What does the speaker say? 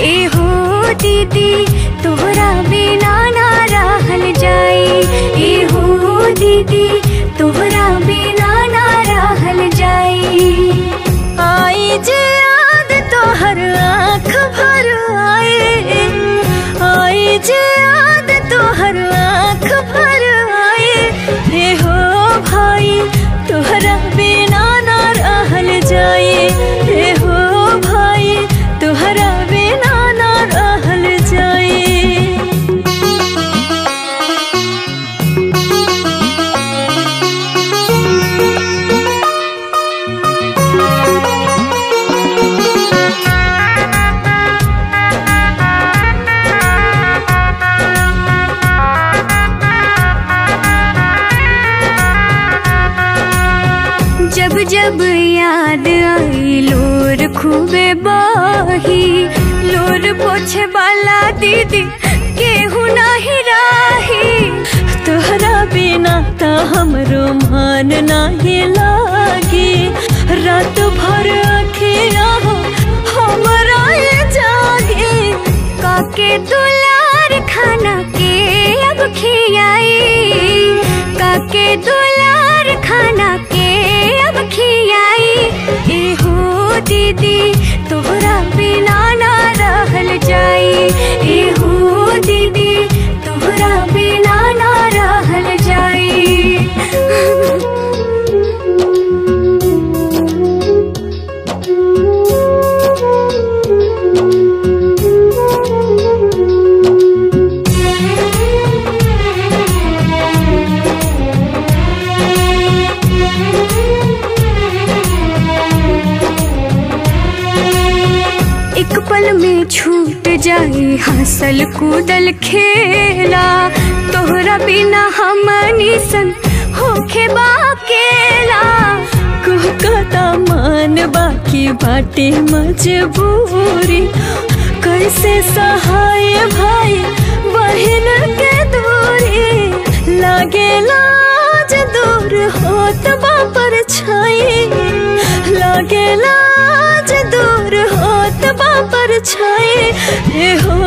ए हो दीदी तोहरा बिना ना रहल जाई। ए हो दीदी तोहरा बिना ना रहल जाई। आई जे याद तोहर आँख भर आए, आई जे याद तोहर आँख भर आए। हे हो भाई तोहरा बिना ना रहल जाए। हे हो भाई तोहरा बिना ना रहल जाए। जब जब याद आई लोर खूबे बही। लोर पोछे वाला दीदी केहू नाही राही। तोहरा बिना ता हमरो मान नाही लागी। रात भर अखिया हमरा ये जागे। काके दुलार खाना के अब खियाई। काके दुलार खाना के अब खियाई। ए हो दीदी तोहरा बिना ना रहल जाई। ए हो दीदी तोहरा बिना ना रहल जाई। एक पल में छूट जाई हंसल कूदल खेला। तोहरा बिना हमनी सन होखे बाकेला। कहता मान बाकी बाटे मजबूरी। कैसे सहाय भाई बहन के दूरी। लागे लाज दूर होत बापर छाई। लागे लाज दूर होत बापर छाई। ए हो